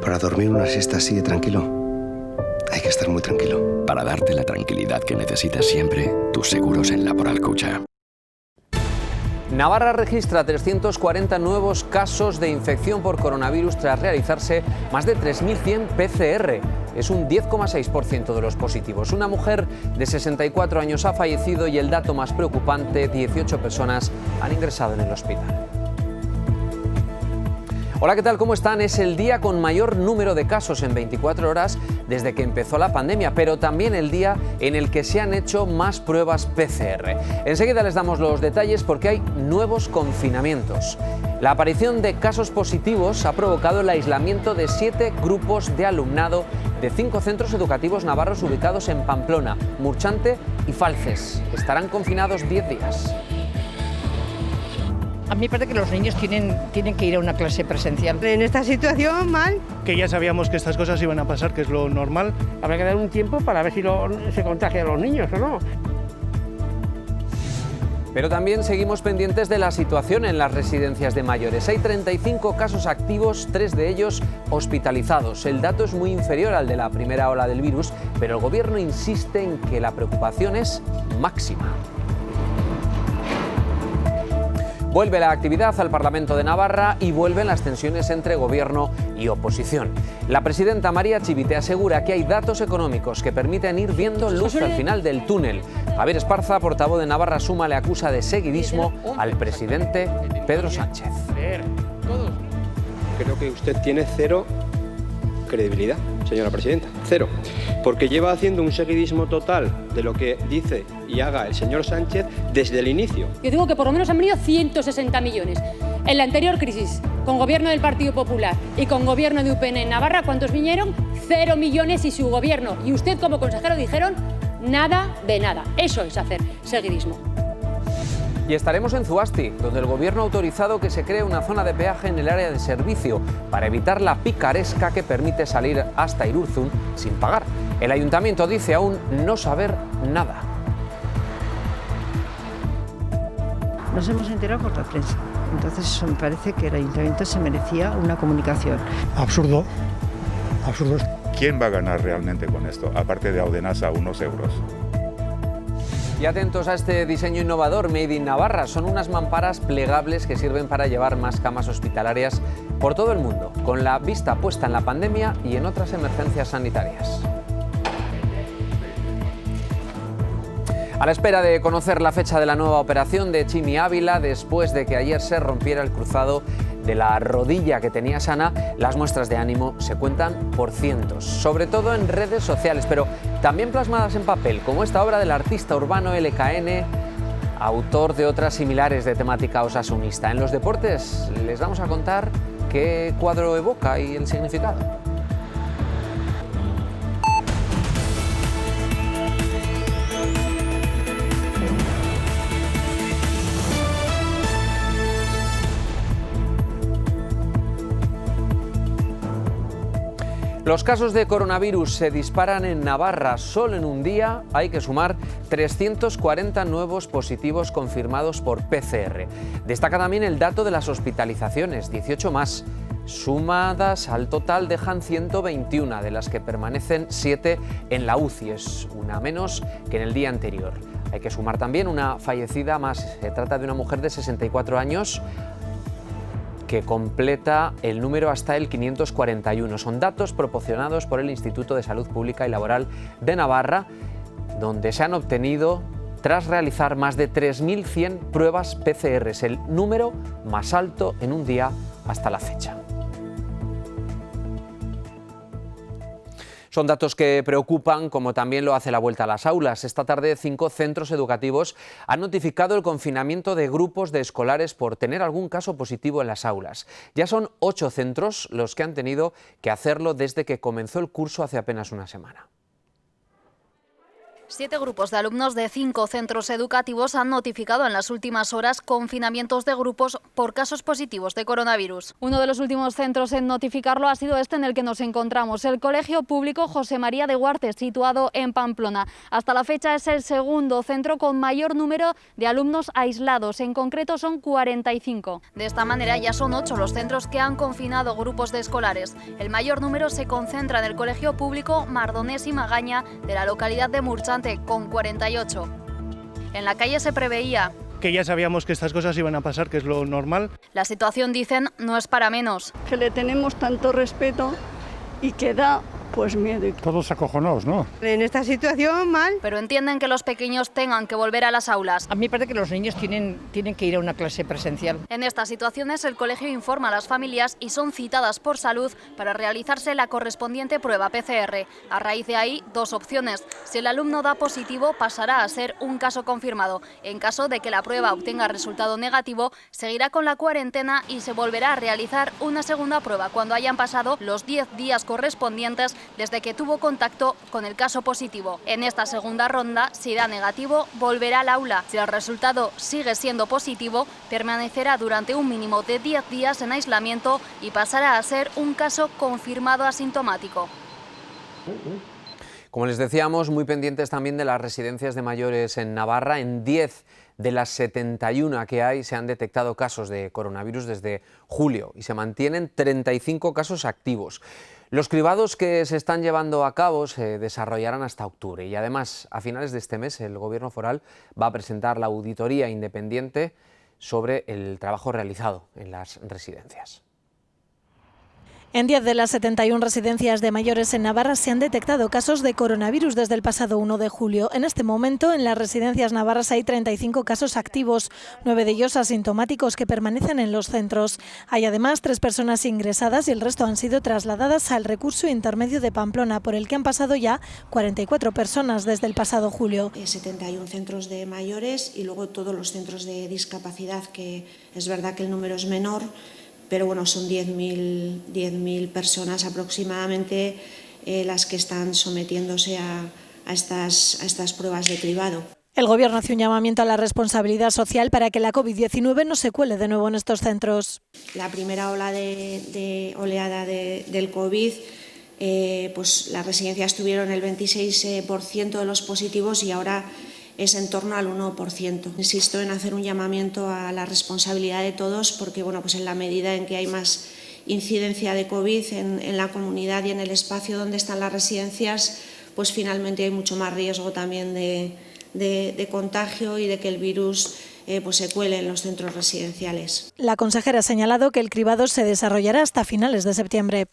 Para dormir una siesta así de tranquilo, hay que estar muy tranquilo. Para darte la tranquilidad que necesitas siempre, tus seguros en Laboral Cucha. Navarra registra 340 nuevos casos de infección por coronavirus tras realizarse más de 3.100 PCR. Es un 10,6% de los positivos. Una mujer de 64 años ha fallecido y el dato más preocupante, 18 personas han ingresado en el hospital. Hola, ¿qué tal? ¿Cómo están? Es el día con mayor número de casos en 24 horas desde que empezó la pandemia, pero también el día en el que se han hecho más pruebas PCR. Enseguida les damos los detalles porque hay nuevos confinamientos. La aparición de casos positivos ha provocado el aislamiento de 7 grupos de alumnado de 5 centros educativos navarros ubicados en Pamplona, Murchante y Falces. Estarán confinados 10 días. A mí me parece que los niños tienen que ir a una clase presencial. En esta situación, mal. Que ya sabíamos que estas cosas iban a pasar, que es lo normal. Habrá que dar un tiempo para ver si se contagian los niños o no. Pero también seguimos pendientes de la situación en las residencias de mayores. Hay 35 casos activos, 3 de ellos hospitalizados. El dato es muy inferior al de la primera ola del virus, pero el Gobierno insiste en que la preocupación es máxima. Vuelve la actividad al Parlamento de Navarra y vuelven las tensiones entre Gobierno y oposición. La presidenta María Chivite asegura que hay datos económicos que permiten ir viendo luz al final del túnel. Javier Esparza, portavoz de Navarra Suma, le acusa de seguidismo al presidente Pedro Sánchez. Creo que usted tiene cero credibilidad, señora presidenta. Cero. Porque lleva haciendo un seguidismo total de lo que dice y haga el señor Sánchez desde el inicio. Yo digo que por lo menos han venido 160 millones. En la anterior crisis, con gobierno del Partido Popular y con gobierno de UPN en Navarra, ¿cuántos vinieron? 0 millones y su gobierno. Y usted como consejero dijeron nada de nada. Eso es hacer seguidismo. Y estaremos en Zuasti, donde el Gobierno ha autorizado que se cree una zona de peaje en el área de servicio para evitar la picaresca que permite salir hasta Irurzun sin pagar. El Ayuntamiento dice aún no saber nada. Nos hemos enterado por la prensa. Entonces eso me parece que el Ayuntamiento se merecía una comunicación. Absurdo. Absurdo. ¿Quién va a ganar realmente con esto? Aparte de Audenasa, unos euros. Y atentos a este diseño innovador Made in Navarra. Son unas mamparas plegables que sirven para llevar más camas hospitalarias por todo el mundo, con la vista puesta en la pandemia y en otras emergencias sanitarias. A la espera de conocer la fecha de la nueva operación de Chimi Ávila, después de que ayer se rompiera el cruzado de la rodilla que tenía sana, las muestras de ánimo se cuentan por cientos, sobre todo en redes sociales, pero también plasmadas en papel, como esta obra del artista urbano LKN, autor de otras similares de temática osasunista. En los deportes les vamos a contar qué cuadro evoca y el significado. Los casos de coronavirus se disparan en Navarra. Solo en un día hay que sumar 340 nuevos positivos confirmados por PCR. Destaca también el dato de las hospitalizaciones, 18 más. Sumadas al total dejan 121, de las que permanecen 7 en la UCI. Es una menos que en el día anterior. Hay que sumar también una fallecida más. Se trata de una mujer de 64 años que completa el número hasta el 541. Son datos proporcionados por el Instituto de Salud Pública y Laboral de Navarra, donde se han obtenido tras realizar más de 3.100 pruebas PCR, el número más alto en un día hasta la fecha. Son datos que preocupan, como también lo hace la vuelta a las aulas. Esta tarde 5 centros educativos han notificado el confinamiento de grupos de escolares por tener algún caso positivo en las aulas. Ya son 8 centros los que han tenido que hacerlo desde que comenzó el curso hace apenas una semana. 7 grupos de alumnos de 5 centros educativos han notificado en las últimas horas confinamientos de grupos por casos positivos de coronavirus. Uno de los últimos centros en notificarlo ha sido este en el que nos encontramos, el Colegio Público José María de Huarte, situado en Pamplona. Hasta la fecha es el segundo centro con mayor número de alumnos aislados, en concreto son 45. De esta manera ya son 8 los centros que han confinado grupos de escolares. El mayor número se concentra en el Colegio Público Mardonés y Magaña de la localidad de Murchante, con 48. En la calle se preveía que ya sabíamos que estas cosas iban a pasar, que es lo normal. La situación, dicen, no es para menos. Que le tenemos tanto respeto y que da pues miedo. Todos acojonados, ¿no? En esta situación mal. Pero entienden que los pequeños tengan que volver a las aulas. A mí me parece que los niños tienen que ir a una clase presencial. En estas situaciones el colegio informa a las familias y son citadas por salud para realizarse la correspondiente prueba PCR. A raíz de ahí, 2 opciones. Si el alumno da positivo, pasará a ser un caso confirmado. En caso de que la prueba obtenga resultado negativo, seguirá con la cuarentena y se volverá a realizar una segunda prueba cuando hayan pasado los 10 días correspondientes desde que tuvo contacto con el caso positivo. En esta segunda ronda, si da negativo, volverá al aula. Si el resultado sigue siendo positivo, permanecerá durante un mínimo de 10 días en aislamiento y pasará a ser un caso confirmado asintomático. Como les decíamos, muy pendientes también de las residencias de mayores en Navarra. En 10 de las 71 que hay se han detectado casos de coronavirus desde julio y se mantienen 35 casos activos. Los cribados que se están llevando a cabo se desarrollarán hasta octubre y además a finales de este mes el Gobierno foral va a presentar la auditoría independiente sobre el trabajo realizado en las residencias. En 10 de las 71 residencias de mayores en Navarra se han detectado casos de coronavirus desde el pasado 1 de julio. En este momento, en las residencias navarras hay 35 casos activos, 9 de ellos asintomáticos que permanecen en los centros. Hay además 3 personas ingresadas y el resto han sido trasladadas al recurso intermedio de Pamplona, por el que han pasado ya 44 personas desde el pasado julio. 71 centros de mayores y luego todos los centros de discapacidad, que es verdad que el número es menor, pero bueno, son 10.000 personas aproximadamente las que están sometiéndose a estas pruebas de cribado. El Gobierno hace un llamamiento a la responsabilidad social para que la COVID-19 no se cuele de nuevo en estos centros. La primera oleada del COVID, pues las residencias tuvieron el 26% de los positivos y ahora es en torno al 1%. Insisto en hacer un llamamiento a la responsabilidad de todos porque bueno, pues en la medida en que hay más incidencia de COVID en la comunidad y en el espacio donde están las residencias, pues finalmente hay mucho más riesgo también de contagio y de que el virus pues se cuele en los centros residenciales. La consejera ha señalado que el cribado se desarrollará hasta finales de septiembre.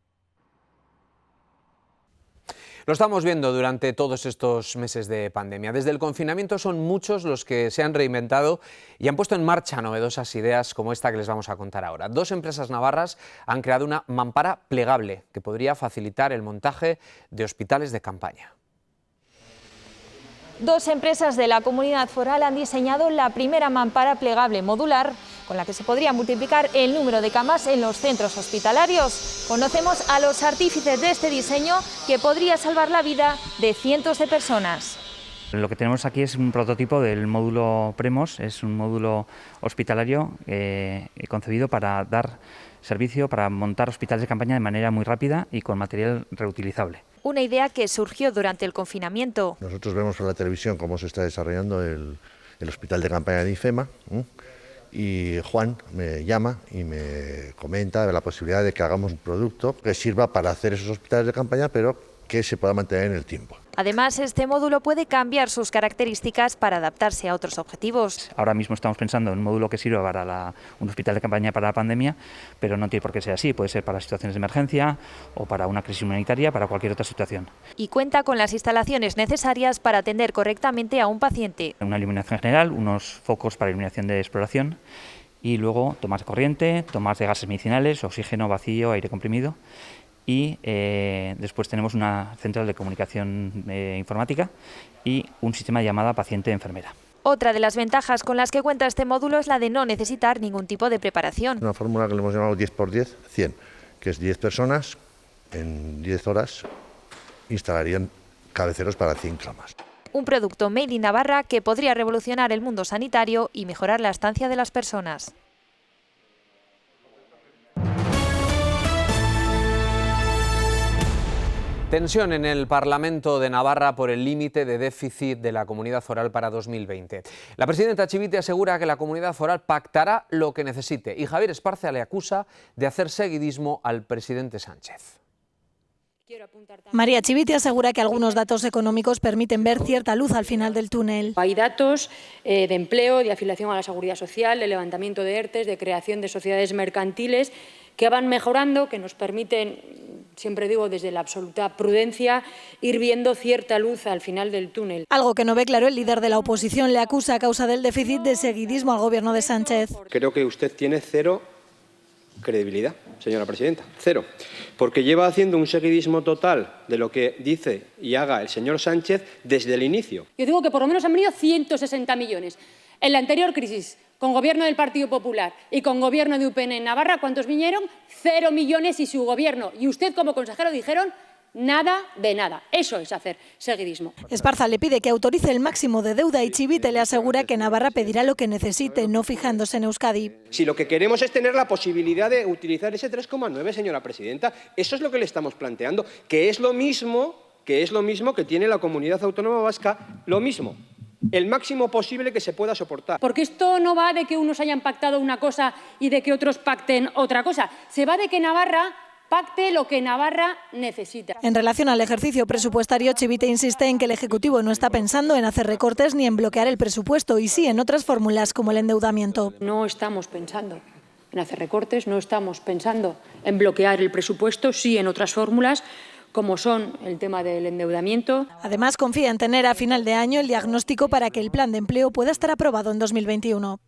Lo estamos viendo durante todos estos meses de pandemia. Desde el confinamiento son muchos los que se han reinventado y han puesto en marcha novedosas ideas como esta que les vamos a contar ahora. 2 empresas navarras han creado una mampara plegable que podría facilitar el montaje de hospitales de campaña. 2 empresas de la Comunidad Foral han diseñado la primera mampara plegable modular con la que se podría multiplicar el número de camas en los centros hospitalarios. Conocemos a los artífices de este diseño que podría salvar la vida de cientos de personas. Lo que tenemos aquí es un prototipo del módulo Premos, es un módulo hospitalario concebido para dar servicio, para montar hospitales de campaña de manera muy rápida y con material reutilizable. Una idea que surgió durante el confinamiento. Nosotros vemos por la televisión cómo se está desarrollando el hospital de campaña de IFEMA y Juan me llama y me comenta de la posibilidad de que hagamos un producto que sirva para hacer esos hospitales de campaña, pero que se pueda mantener en el tiempo. Además, este módulo puede cambiar sus características para adaptarse a otros objetivos. Ahora mismo estamos pensando en un módulo que sirva para un hospital de campaña para la pandemia, pero no tiene por qué ser así. Puede ser para situaciones de emergencia o para una crisis humanitaria, para cualquier otra situación. Y cuenta con las instalaciones necesarias para atender correctamente a un paciente. Una iluminación general, unos focos para iluminación de exploración y luego tomas de corriente, tomas de gases medicinales, oxígeno, vacío, aire comprimido. Y después tenemos una central de comunicación informática y un sistema de llamada paciente-enfermera. Otra de las ventajas con las que cuenta este módulo es la de no necesitar ningún tipo de preparación. Una fórmula que le hemos llamado 10×10, 100, que es 10 personas en 10 horas instalarían cabeceros para 100 camas. un producto made in Navarra que podría revolucionar el mundo sanitario y mejorar la estancia de las personas. Tensión en el Parlamento de Navarra por el límite de déficit de la Comunidad Foral para 2020. La presidenta Chivite asegura que la Comunidad Foral pactará lo que necesite y Javier Esparza le acusa de hacer seguidismo al presidente Sánchez. María Chivite asegura que algunos datos económicos permiten ver cierta luz al final del túnel. Hay datos de empleo, de afiliación a la Seguridad Social, de levantamiento de ERTEs, de creación de sociedades mercantiles que van mejorando, que nos permiten, siempre digo desde la absoluta prudencia, ir viendo cierta luz al final del túnel. Algo que no ve claro el líder de la oposición, le acusa a causa del déficit de seguidismo al gobierno de Sánchez. Creo que usted tiene cero credibilidad, señora presidenta, cero, porque lleva haciendo un seguidismo total de lo que dice y haga el señor Sánchez desde el inicio. Yo digo que por lo menos han venido 160 millones. En la anterior crisis, con gobierno del Partido Popular y con gobierno de UPN en Navarra, ¿cuántos vinieron? 0 millones y su gobierno. Y usted como consejero dijeron nada de nada. Eso es hacer seguidismo. Esparza le pide que autorice el máximo de deuda y Chivite le asegura que Navarra pedirá lo que necesite, no fijándose en Euskadi. Si lo que queremos es tener la posibilidad de utilizar ese 3,9, señora presidenta, eso es lo que le estamos planteando, que es lo mismo que tiene la Comunidad Autónoma Vasca, lo mismo. El máximo posible que se pueda soportar. Porque esto no va de que unos hayan pactado una cosa y de que otros pacten otra cosa. Se va de que Navarra pacte lo que Navarra necesita. En relación al ejercicio presupuestario, Chivite insiste en que el Ejecutivo no está pensando en hacer recortes ni en bloquear el presupuesto, y sí en otras fórmulas como el endeudamiento. No estamos pensando en hacer recortes, no estamos pensando en bloquear el presupuesto, sí en otras fórmulas, como son el tema del endeudamiento. Además, confía en tener a final de año el diagnóstico para que el plan de empleo pueda estar aprobado en 2021.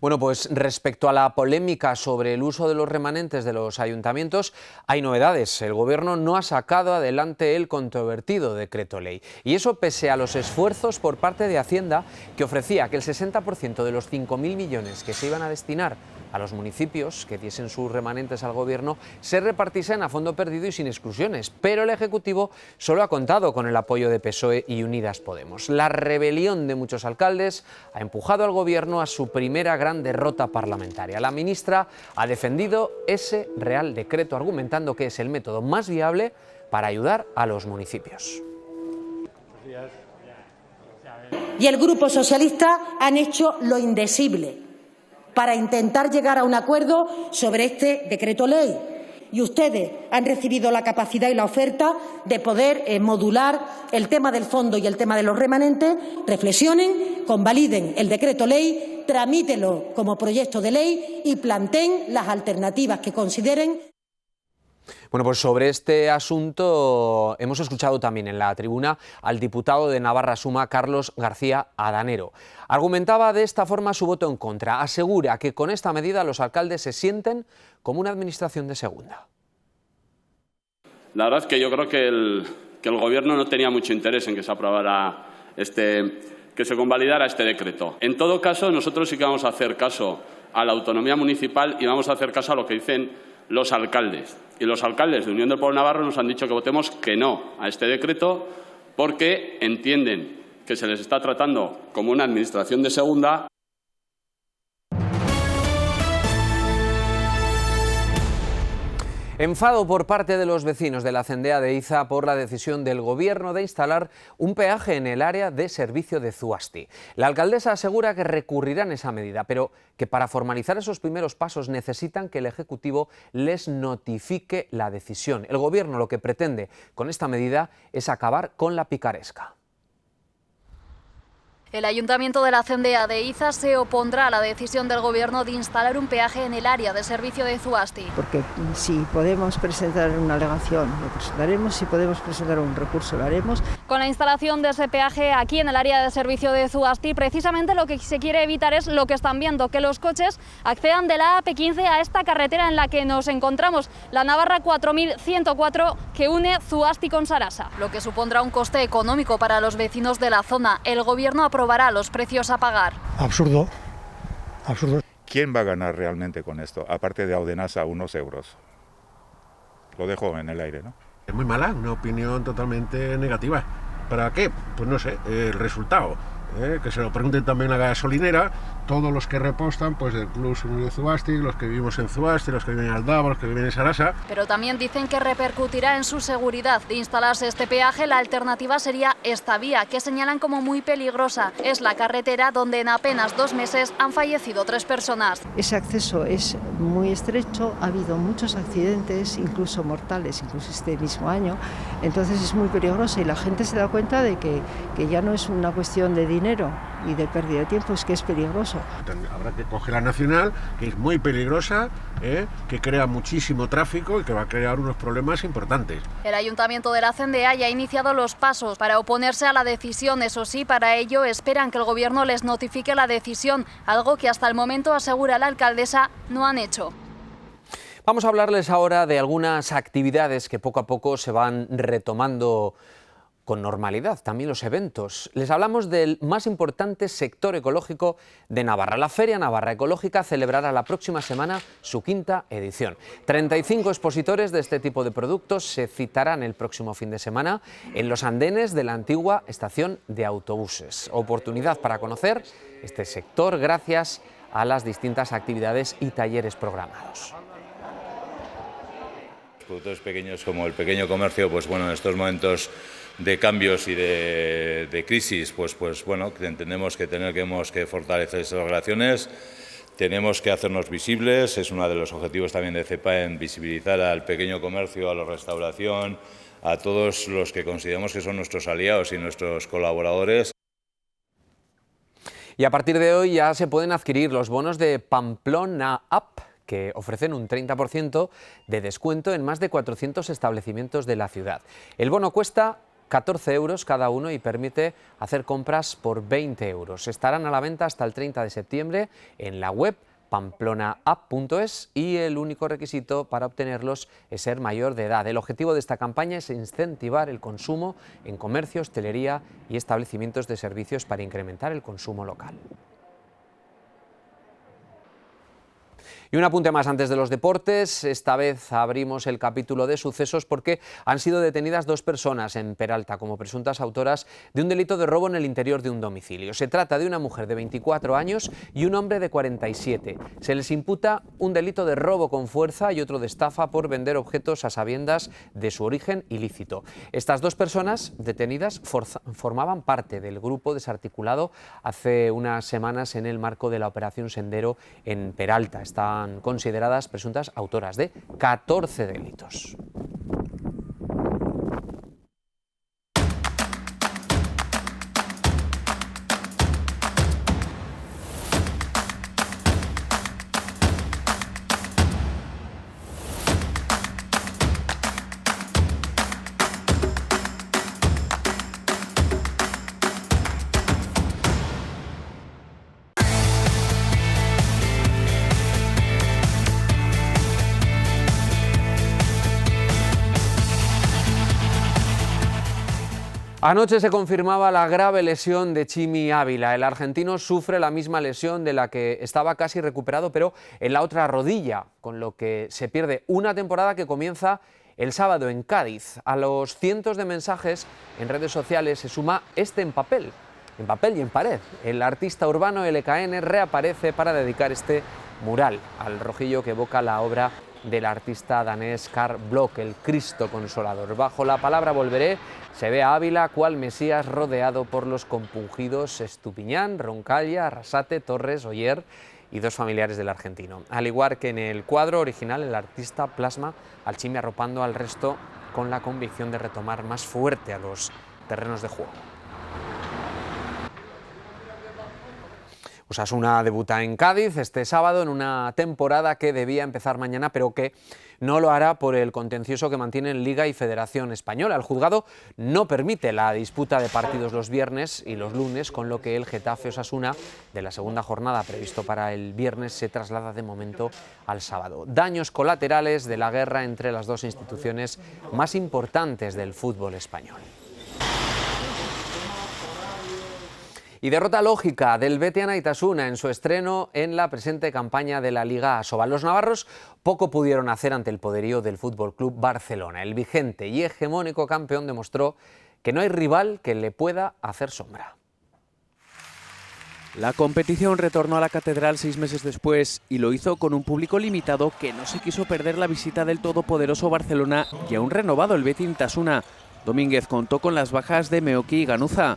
Bueno, pues respecto a la polémica sobre el uso de los remanentes de los ayuntamientos, hay novedades. El Gobierno no ha sacado adelante el controvertido decreto ley. Y eso pese a los esfuerzos por parte de Hacienda, que ofrecía que el 60% de los 5.000 millones que se iban a destinar a los municipios que diesen sus remanentes al Gobierno se repartiesen a fondo perdido y sin exclusiones. Pero el Ejecutivo solo ha contado con el apoyo de PSOE y Unidas Podemos. La rebelión de muchos alcaldes ha empujado al Gobierno a su primera gran derrota parlamentaria. La ministra ha defendido ese Real Decreto, argumentando que es el método más viable para ayudar a los municipios. Y el Grupo Socialista han hecho lo indecible para intentar llegar a un acuerdo sobre este decreto ley. Y ustedes han recibido la capacidad y la oferta de poder modular el tema del fondo y el tema de los remanentes. Reflexionen, convaliden el decreto ley, tramítenlo como proyecto de ley y planteen las alternativas que consideren. Bueno, pues sobre este asunto hemos escuchado también en la tribuna al diputado de Navarra Suma, Carlos García Adanero. Argumentaba de esta forma su voto en contra. Asegura que con esta medida los alcaldes se sienten como una administración de segunda. La verdad es que yo creo que el Gobierno no tenía mucho interés en que se aprobara que se convalidara este decreto. En todo caso, nosotros sí que vamos a hacer caso a la autonomía municipal y vamos a hacer caso a lo que dicen los alcaldes. Y los alcaldes de Unión del Pueblo Navarro nos han dicho que votemos que no a este decreto porque entienden que se les está tratando como una administración de segunda. Enfado por parte de los vecinos de la Cendea de Iza por la decisión del Gobierno de instalar un peaje en el área de servicio de Zuasti. La alcaldesa asegura que recurrirán esa medida, pero que para formalizar esos primeros pasos necesitan que el Ejecutivo les notifique la decisión. El Gobierno lo que pretende con esta medida es acabar con la picaresca. El Ayuntamiento de la Cendea de Iza se opondrá a la decisión del Gobierno de instalar un peaje en el área de servicio de Zuasti. Porque si podemos presentar una alegación, lo presentaremos. Si podemos presentar un recurso, lo haremos. Con la instalación de ese peaje aquí en el área de servicio de Zuasti, precisamente lo que se quiere evitar es lo que están viendo, que los coches accedan de la AP15 a esta carretera en la que nos encontramos, la Navarra 4104, que une Zuasti con Sarasa. Lo que supondrá un coste económico para los vecinos de la zona. El Gobierno aprobará los precios a pagar. Absurdo. ¿Quién va a ganar realmente con esto? Aparte de Audenasa, unos euros. Lo dejo en el aire, ¿no? Es muy mala, una opinión totalmente negativa. ¿Para qué? Pues no sé, el resultado. Que se lo pregunten también a la gasolinera, todos los que repostan pues del Club Unión de Zubasti, los que vivimos en Zubasti, los que viven en Aldaba, los que viven en Sarasa. Pero también dicen que repercutirá en su seguridad. De instalarse este peaje, la alternativa sería esta vía, que señalan como muy peligrosa. Es la carretera donde en apenas 2 meses han fallecido 3 personas. Ese acceso es muy estrecho, ha habido muchos accidentes, incluso mortales, incluso este mismo año, entonces es muy peligroso y la gente se da cuenta de que ya no es una cuestión de dinero y de pérdida de tiempo, es que es peligroso. Habrá que coger la nacional, que es muy peligrosa, que crea muchísimo tráfico y que va a crear unos problemas importantes. El Ayuntamiento de la Cendea ya ha iniciado los pasos para oponerse a la decisión. Eso sí, para ello esperan que el Gobierno les notifique la decisión, algo que hasta el momento, asegura la alcaldesa, no han hecho. Vamos a hablarles ahora de algunas actividades que poco a poco se van retomando con normalidad, también los eventos. Les hablamos del más importante sector ecológico de Navarra. La Feria Navarra Ecológica celebrará la próxima semana su 5ª edición. 35 expositores de este tipo de productos se citarán el próximo fin de semana en los andenes de la antigua estación de autobuses. Oportunidad para conocer este sector gracias a las distintas actividades y talleres programados. Productores pequeños como el pequeño comercio, pues bueno, en estos momentos de cambios y de crisis, pues bueno, entendemos que tenemos que fortalecer esas relaciones, tenemos que hacernos visibles, es uno de los objetivos también de CEPAEN, visibilizar al pequeño comercio, a la restauración, a todos los que consideramos que son nuestros aliados y nuestros colaboradores. Y a partir de hoy ya se pueden adquirir los bonos de Pamplona App, que ofrecen un 30% de descuento en más de 400 establecimientos de la ciudad. El bono cuesta 14 euros cada uno y permite hacer compras por 20 euros. Estarán a la venta hasta el 30 de septiembre en la web pamplonaapp.es y el único requisito para obtenerlos es ser mayor de edad. El objetivo de esta campaña es incentivar el consumo en comercio, hostelería y establecimientos de servicios para incrementar el consumo local. Y un apunte más antes de los deportes, esta vez abrimos el capítulo de sucesos porque han sido detenidas 2 personas en Peralta como presuntas autoras de un delito de robo en el interior de un domicilio. Se trata de una mujer de 24 años y un hombre de 47. Se les imputa un delito de robo con fuerza y otro de estafa por vender objetos a sabiendas de su origen ilícito. Estas 2 personas detenidas formaban parte del grupo desarticulado hace unas semanas en el marco de la Operación Sendero en Peralta. Están consideradas presuntas autoras de 14 delitos. Anoche se confirmaba la grave lesión de Chimi Ávila. El argentino sufre la misma lesión de la que estaba casi recuperado, pero en la otra rodilla, con lo que se pierde una temporada que comienza el sábado en Cádiz. A los cientos de mensajes en redes sociales se suma este en papel y en pared. El artista urbano LKN reaparece para dedicar este mural al rojillo que evoca la obra del artista danés Carl Bloch, el Cristo Consolador. Bajo la palabra volveré se ve a Ávila cual Mesías rodeado por los compungidos Estupiñán, Roncalla, Arrasate, Torres, Oller y 2 familiares del argentino. Al igual que en el cuadro original, el artista plasma al Chimi arropando al resto con la convicción de retomar más fuerte a los terrenos de juego. Osasuna debuta en Cádiz este sábado en una temporada que debía empezar mañana, pero que no lo hará por el contencioso que mantienen Liga y Federación Española. El juzgado no permite la disputa de partidos los viernes y los lunes, con lo que el Getafe Osasuna de la segunda jornada previsto para el viernes se traslada de momento al sábado. Daños colaterales de la guerra entre las 2 instituciones más importantes del fútbol español. Y derrota lógica del Betia Naitasuna en su estreno en la presente campaña de la Liga Asobal. Los navarros poco pudieron hacer ante el poderío del Fútbol Club Barcelona. El vigente y hegemónico campeón demostró que no hay rival que le pueda hacer sombra. La competición retornó a la catedral 6 meses después y lo hizo con un público limitado que no se quiso perder la visita del todopoderoso Barcelona y a un renovado el Betis Itasuna. Domínguez contó con las bajas de Meoki y Ganuza.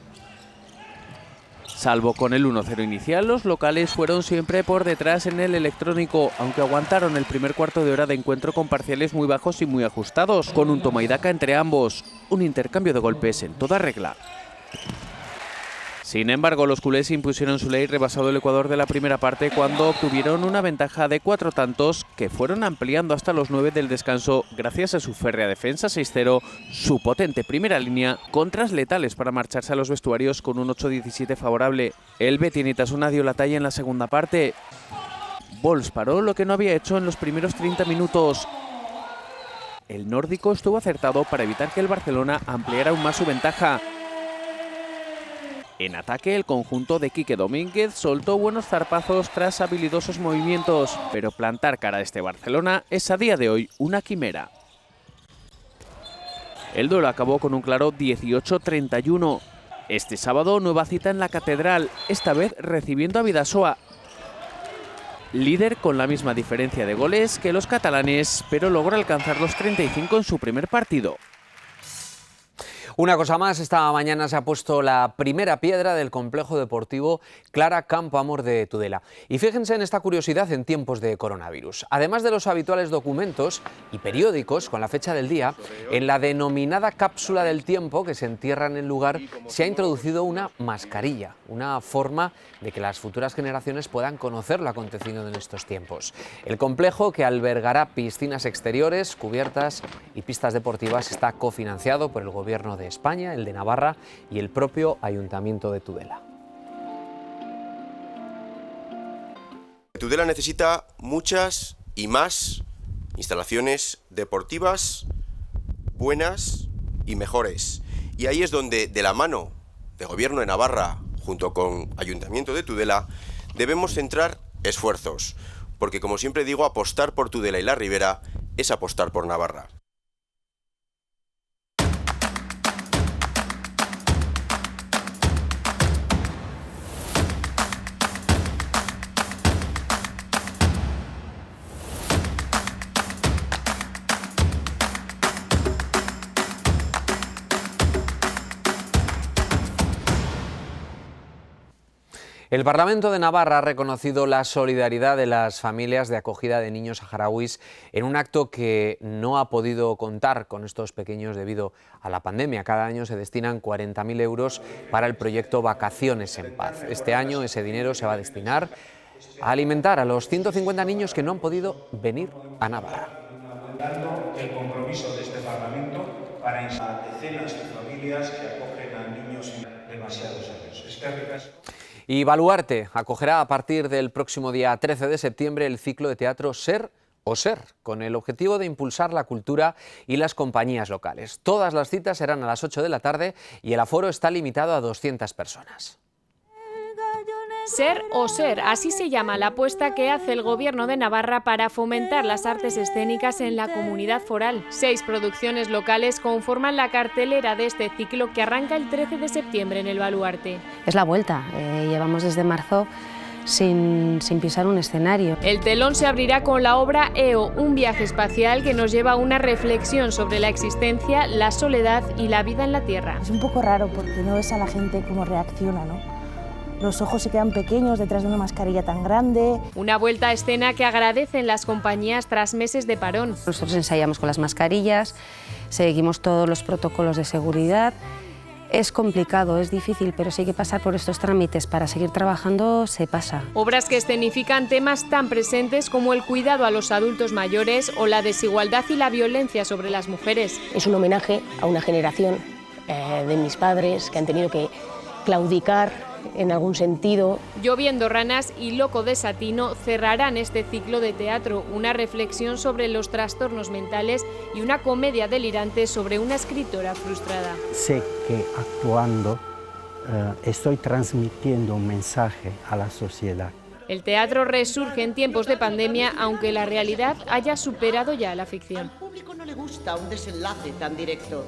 Salvo con el 1-0 inicial, los locales fueron siempre por detrás en el electrónico, aunque aguantaron el primer cuarto de hora de encuentro con parciales muy bajos y muy ajustados, con un toma y daca entre ambos, un intercambio de golpes en toda regla. Sin embargo, los culés impusieron su ley rebasado el Ecuador de la primera parte cuando obtuvieron una ventaja de 4 tantos que fueron ampliando hasta los 9 del descanso gracias a su férrea defensa 6-0, su potente primera línea, contras letales para marcharse a los vestuarios con un 8-17 favorable. El Betis Itasuna dio la talla en la segunda parte. Bols paró lo que no había hecho en los primeros 30 minutos. El nórdico estuvo acertado para evitar que el Barcelona ampliara aún más su ventaja. En ataque, el conjunto de Quique Domínguez soltó buenos zarpazos tras habilidosos movimientos, pero plantar cara a este Barcelona es a día de hoy una quimera. El duelo acabó con un claro 18-31. Este sábado, nueva cita en la catedral, esta vez recibiendo a Bidasoa, líder con la misma diferencia de goles que los catalanes, pero logra alcanzar los 35 en su primer partido. Una cosa más, esta mañana se ha puesto la primera piedra del complejo deportivo Clara Campo Amor de Tudela. Y fíjense en esta curiosidad en tiempos de coronavirus. Además de los habituales documentos y periódicos con la fecha del día, en la denominada cápsula del tiempo que se entierra en el lugar se ha introducido una mascarilla, una forma de que las futuras generaciones puedan conocer lo acontecido en estos tiempos. El complejo, que albergará piscinas exteriores, cubiertas y pistas deportivas, está cofinanciado por el Gobierno de España, el de Navarra y el propio Ayuntamiento de Tudela. Tudela necesita muchas y más instalaciones deportivas buenas y mejores. Y ahí es donde, de la mano del Gobierno de Navarra, junto con Ayuntamiento de Tudela, debemos centrar esfuerzos. Porque, como siempre digo, apostar por Tudela y la Ribera es apostar por Navarra. El Parlamento de Navarra ha reconocido la solidaridad de las familias de acogida de niños saharauis en un acto que no ha podido contar con estos pequeños debido a la pandemia. Cada año se destinan 40.000 euros para el proyecto Vacaciones en Paz. Este año ese dinero se va a destinar a alimentar a los 150 niños que no han podido venir a Navarra. El compromiso de este Parlamento para a decenas de familias que acogen a niños demasiados años. Y Baluarte acogerá a partir del próximo día 13 de septiembre el ciclo de teatro Ser o Ser, con el objetivo de impulsar la cultura y las compañías locales. Todas las citas serán a las 8 de la tarde y el aforo está limitado a 200 personas. Ser o Ser, así se llama la apuesta que hace el Gobierno de Navarra para fomentar las artes escénicas en la comunidad foral. 6 producciones locales conforman la cartelera de este ciclo que arranca el 13 de septiembre en el Baluarte. Es la vuelta, llevamos desde marzo sin pisar un escenario. El telón se abrirá con la obra EO, un viaje espacial que nos lleva a una reflexión sobre la existencia, la soledad y la vida en la Tierra. Es un poco raro porque no ves a la gente cómo reacciona, ¿no? Los ojos se quedan pequeños detrás de una mascarilla tan grande. Una vuelta a escena que agradecen las compañías tras meses de parón. Nosotros ensayamos con las mascarillas, seguimos todos los protocolos de seguridad. Es complicado, es difícil, pero si hay que pasar por estos trámites para seguir trabajando, se pasa. Obras que escenifican temas tan presentes como el cuidado a los adultos mayores o la desigualdad y la violencia sobre las mujeres. Es un homenaje a una generación de mis padres que han tenido que claudicar en algún sentido. Lloviendo ranas y Loco de Satino cerrarán este ciclo de teatro, una reflexión sobre los trastornos mentales y una comedia delirante sobre una escritora frustrada. Sé que actuando estoy transmitiendo un mensaje a la sociedad. El teatro resurge en tiempos de pandemia, aunque la realidad haya superado ya a la ficción. Al público no le gusta un desenlace tan directo.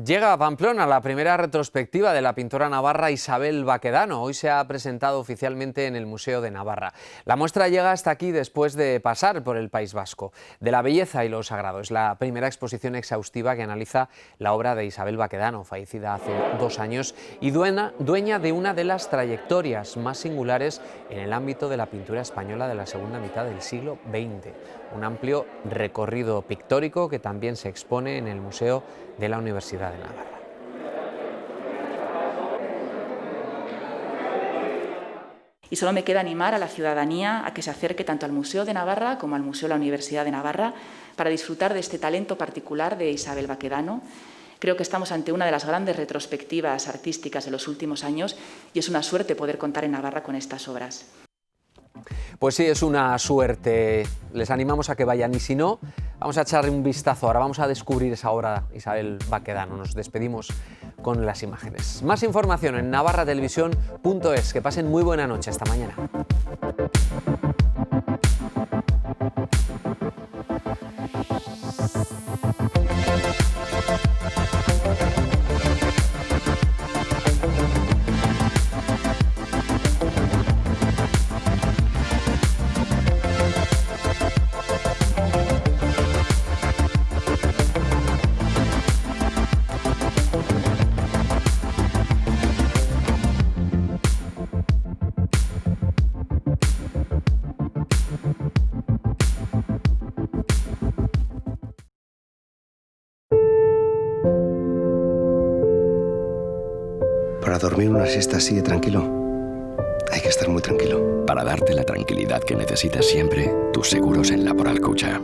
Llega a Pamplona la primera retrospectiva de la pintora navarra Isabel Baquedano. Hoy se ha presentado oficialmente en el Museo de Navarra. La muestra llega hasta aquí después de pasar por el País Vasco. De la belleza y lo sagrado es la primera exposición exhaustiva que analiza la obra de Isabel Baquedano, fallecida hace 2 años y dueña de una de las trayectorias más singulares en el ámbito de la pintura española de la segunda mitad del siglo XX. Un amplio recorrido pictórico que también se expone en el Museo de la Universidad de Navarra. Y solo me queda animar a la ciudadanía a que se acerque tanto al Museo de Navarra como al Museo de la Universidad de Navarra para disfrutar de este talento particular de Isabel Baquedano. Creo que estamos ante una de las grandes retrospectivas artísticas de los últimos años y es una suerte poder contar en Navarra con estas obras. Pues sí, es una suerte. Les animamos a que vayan y si no, vamos a echarle un vistazo. Ahora vamos a descubrir esa obra Isabel Baquedano. Nos despedimos con las imágenes. Más información en navarratelevisión.es. Que pasen muy buena noche. Hasta mañana. Para dormir una siesta así de tranquilo, hay que estar muy tranquilo. Para darte la tranquilidad que necesitas siempre, tus seguros en Laboral Cucha.